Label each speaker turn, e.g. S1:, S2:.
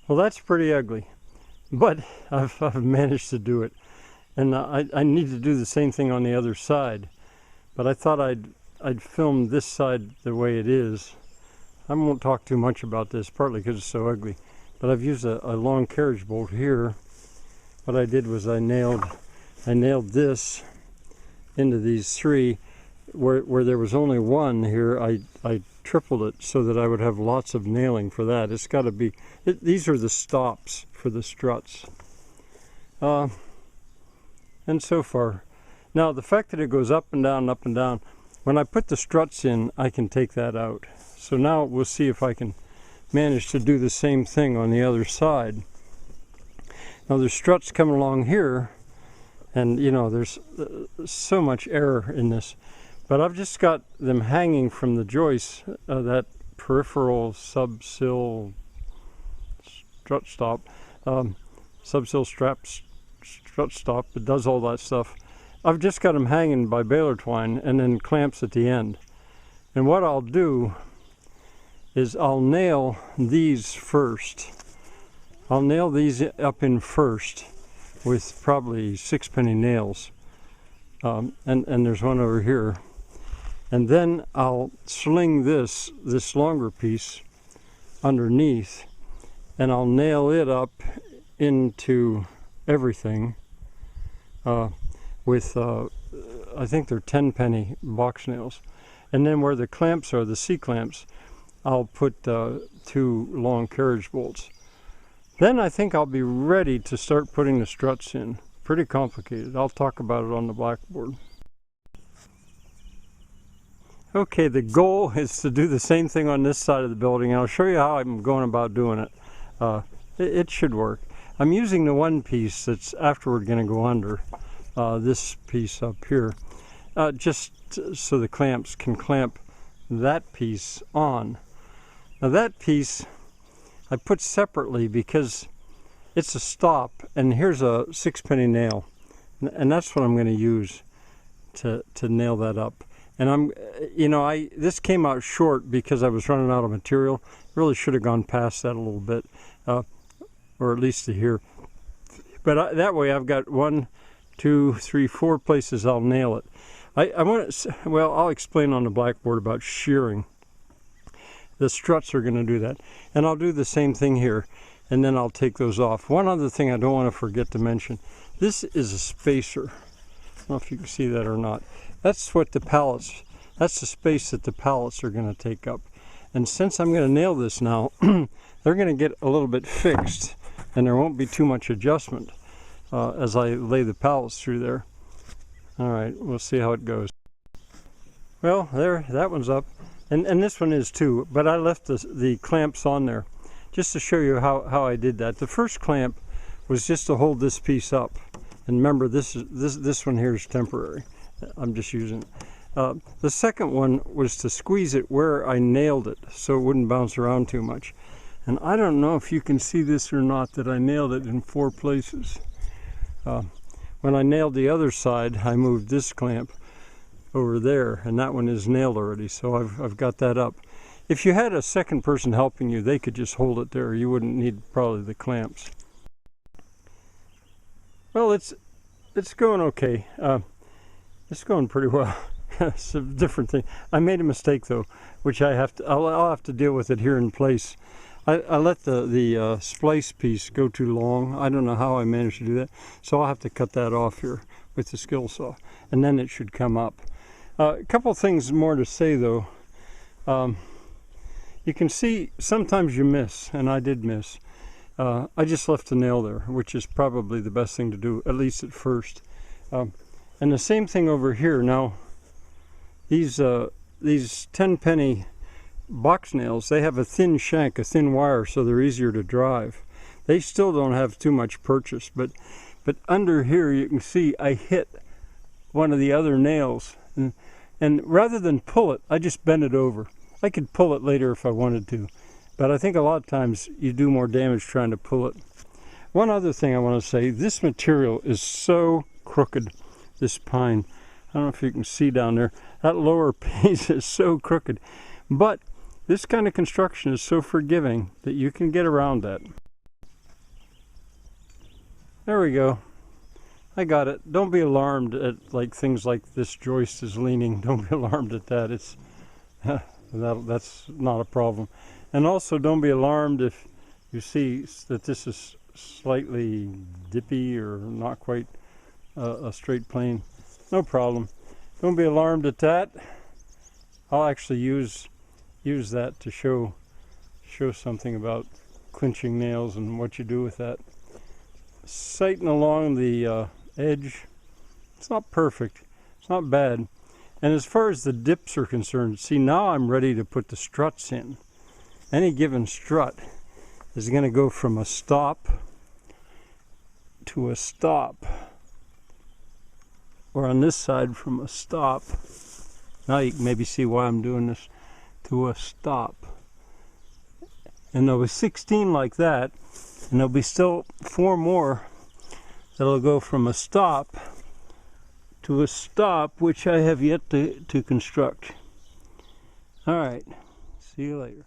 S1: Well, that's pretty ugly, but I've managed to do it. And I need to do the same thing on the other side. But I thought I'd film this side the way it is. I won't talk too much about this, partly because it's so ugly. But I've used a long carriage bolt here. What I did was I nailed this into these three. Where there was only one here, I tripled it so that I would have lots of nailing for that. It's got to be, these are the stops for the struts. And so far. Now the fact that it goes up and down, when I put the struts in, I can take that out. So now we'll see if I can manage to do the same thing on the other side. Now there's struts coming along here, and you know, there's so much error in this. But I've just got them hanging from the joist, that peripheral subsill strut stop, subsill strut stop, it does all that stuff. I've just got them hanging by baler twine and then clamps at the end. And what I'll do is I'll nail these first. I'll nail these up in first with probably 6-penny nails. And there's one over here. And then I'll sling this longer piece underneath, and I'll nail it up into everything with, I think they're 10-penny box nails. And then where the clamps are, the C-clamps, I'll put 2 long carriage bolts. Then I think I'll be ready to start putting the struts in. Pretty complicated. I'll talk about it on the blackboard. Okay, the goal is to do the same thing on this side of the building, and I'll show you how I'm going about doing it. It should work. I'm using the one piece that's afterward going to go under this piece up here, just so the clamps can clamp that piece on. Now that piece I put separately because it's a stop, and here's a 6-penny nail, and that's what I'm going to use to nail that up. And this came out short because I was running out of material. Really should have gone past that a little bit, or at least to here. But that way I've got 1, 2, 3, 4 places I'll nail it. I want to, well, I'll explain on the blackboard about shearing. The struts are going to do that. And I'll do the same thing here, and then I'll take those off. One other thing I don't want to forget to mention, this is a spacer. I don't know if you can see that or not. That's what the pallets, that's the space that the pallets are going to take up. And since I'm going to nail this now, they're going to get a little bit fixed, and there won't be too much adjustment as I lay the pallets through there. All right, we'll see how it goes. Well, there, that one's up, and this one is too, but I left the clamps on there just to show you how I did that. The first clamp was just to hold this piece up, and remember this one here is temporary. I'm just using it. The second one was to squeeze it where I nailed it so it wouldn't bounce around too much. And I don't know if you can see this or not, that I nailed it in 4 places. When I nailed the other side, I moved this clamp over there, and that one is nailed already, so I've got that up. If you had a second person helping you, they could just hold it there. You wouldn't need probably the clamps. Well, it's going okay. It's going pretty well. It's a different thing. I made a mistake though, which I'll have to deal with it here in place. I let the splice piece go too long. I don't know how I managed to do that, so I'll have to cut that off here with the skill saw, and then it should come up. A couple things more to say though. You can see sometimes you miss, and I did miss. I just left the nail there, which is probably the best thing to do, at least at first. And the same thing over here. Now, these 10-penny box nails, they have a thin shank, a thin wire, so they're easier to drive. They still don't have too much purchase, but under here you can see I hit one of the other nails, and rather than pull it, I just bent it over. I could pull it later if I wanted to, but I think a lot of times you do more damage trying to pull it. One other thing I want to say, this material is so crooked. This pine, I don't know if you can see down there, that lower piece is so crooked, but this kind of construction is so forgiving that you can get around that. There we go. I got it. Don't be alarmed at like things like this joist is leaning. Don't be alarmed at that. It's that's not a problem. And also don't be alarmed if you see that this is slightly dippy or not quite a straight plane. No problem. Don't be alarmed at that. I'll actually use that to show something about clinching nails and what you do with that. Sighting along the edge. It's not perfect. It's not bad. And as far as the dips are concerned, see, now I'm ready to put the struts in. Any given strut is going to go from a stop to a stop. Or on this side from a stop. Now you can maybe see why I'm doing this. To a stop. And there'll be 16 like that. And there'll be still 4 more that'll go from a stop to a stop, which I have yet to construct. All right, see you later.